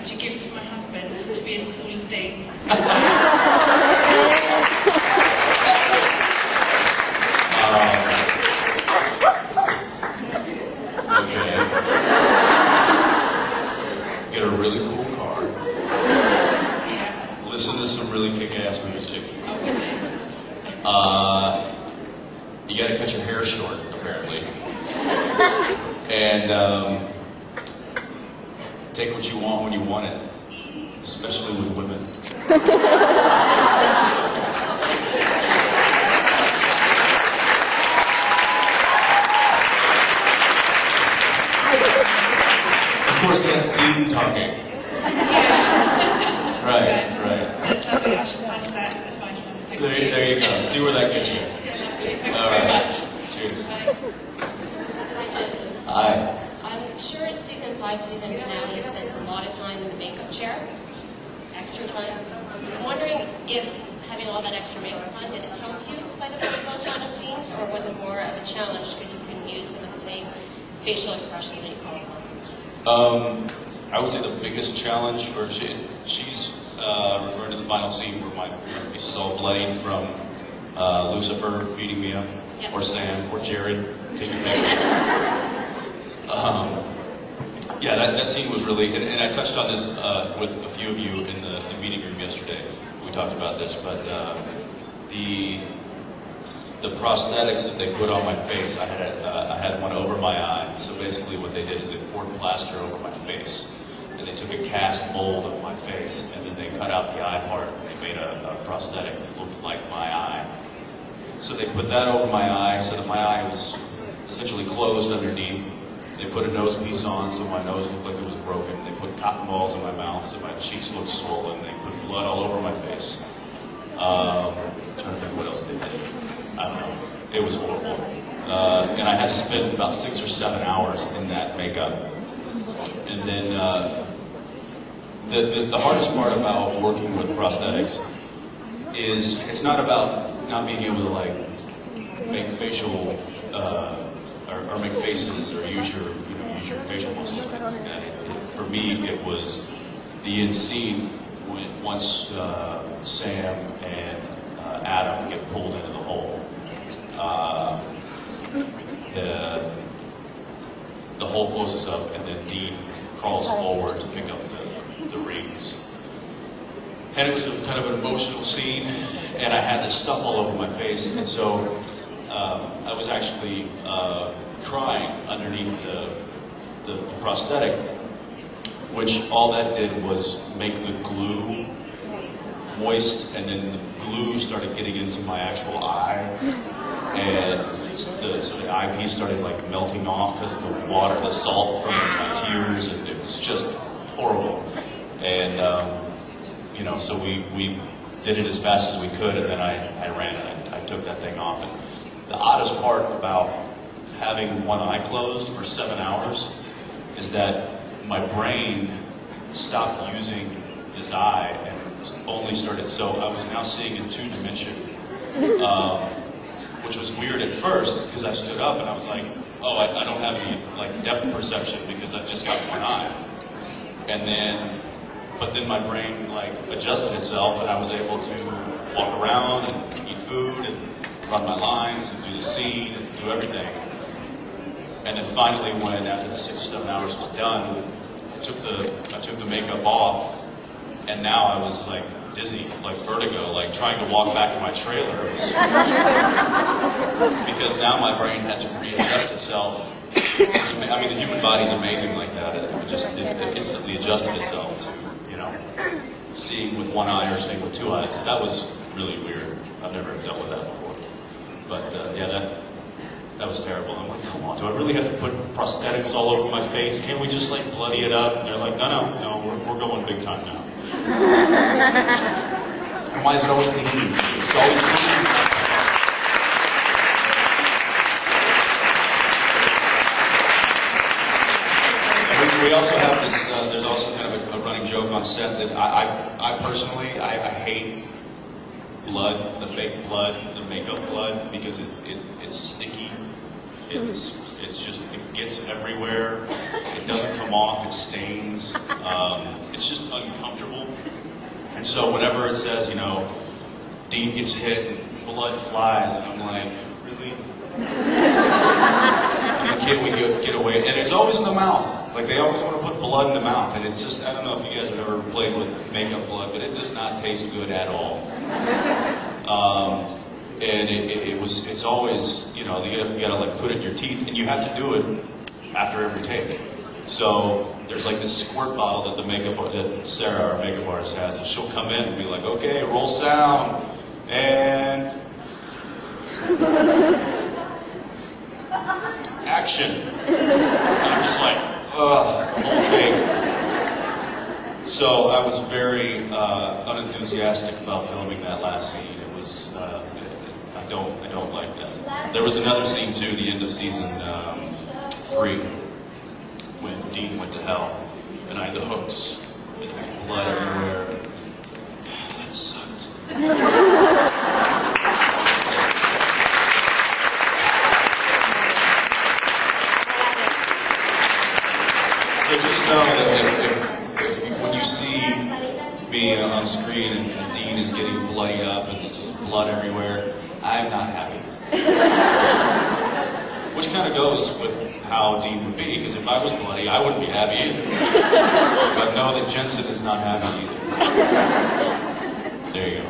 decided to give it to my husband to be as cool as Dean. Okay. Get a really cool car. Listen to some really kick-ass music. You gotta cut your hair short, apparently. And take what you want when you want it, especially with women. Of course, that's Dean talking. Right. That's lovely. I should pass that advice on. There you go. See where that gets you. All right. Cheers. Hi, Jensen. Hi. I'm sure it's season 5, season finale. You spent a lot of time in the makeup chair, extra time. I'm wondering if having all that extra makeup on, did it help you by the time those final scenes, or was it more of a challenge because you couldn't use some of the same facial expressions that you call upon? I would say the biggest challenge for she's referring to the final scene where my face is all bloody from Lucifer beating me up, yep. Or Sam, or Jared taking me up. Yeah, that scene was really, and I touched on this with a few of you in the meeting room yesterday. We talked about this, but the prosthetics that they put on my face, I had one over my eye. So basically what they did is they poured plaster over my face. And they took a cast mold of my face, and then they cut out the eye part, and they made a prosthetic that looked like my eye. So they put that over my eye, so that my eye was essentially closed underneath. They put a nose piece on, so my nose looked like it was broken. They put cotton balls in my mouth, so my cheeks looked swollen. They put blood all over my face. I'm trying to think what else they did. I don't know. It was horrible. And I had to spend about 6 or 7 hours in that makeup. And then the hardest part about working with prosthetics is it's not about not being able to like make facial or make faces or use your facial muscles. For me, it was the end scene when once Sam and Adam get pulled into the hole. The hole closes up, and then Dean crawls forward to pick up the rings. And it was kind of an emotional scene, and I had this stuff all over my face, and so I was actually crying underneath the prosthetic, which all that did was make the glue moist, and then the glue started getting into my actual eye, and so the eyepiece started like melting off because of the water, the salt from my tears, and it was just horrible. And so we did it as fast as we could, and then I ran and I took that thing off. And the oddest part about having one eye closed for 7 hours is that my brain stopped using this eye and only started, so I was now seeing in 2-dimension, which was weird at first because I stood up and I was like, oh, I don't have any like depth perception because I've just got one eye. But then my brain like adjusted itself, and I was able to walk around and eat food and run my lines and do the scene and do everything. And then finally, when after the 6 or 7 hours was done, I took the makeup off, and now I was like dizzy, like vertigo, like trying to walk back to my trailer. It was because now my brain had to readjust itself. I mean, the human body's amazing like that. It instantly adjusted itself to, seeing with one eye or seeing with 2 eyes. That was really weird. I've never dealt with that before. But that was terrible. I'm like, come on, do I really have to put prosthetics all over my face? Can't we just like bloody it up? And they're like, no, we're going big time now. And why is it always me? It's always me. We also have this, there's also kind of a running joke on set that I personally hate blood, the fake blood, the makeup blood, because it's sticky. It's it gets everywhere. It doesn't come off. It stains. It's just uncomfortable. And so whenever it says, you know, Dean gets hit and blood flies, and I'm like, really? Can't we get away? And it's always in the mouth. Like, they always want to put blood in the mouth. And it's just, I don't know if you guys have ever played with makeup blood, but it does not taste good at all. And it's always, you know, you gotta like put it in your teeth, and you have to do it after every take. So there's like this squirt bottle that Sarah, our makeup artist, has, and she'll come in and be like, okay, roll sound, and action. And I'm just like, ugh, whole take. So I was very unenthusiastic about filming that last scene. It was, I don't like that. There was another scene too, the end of season 3, when Dean went to hell, and I had the hooks, and there was blood everywhere. That sucked. So just know that if when you see me on screen and Dean is getting bloodied up and there's blood everywhere, I'm not happy. Which kind of goes with how Dean would be, because if I was bloody, I wouldn't be happy either. But know that Jensen is not happy either. There you go.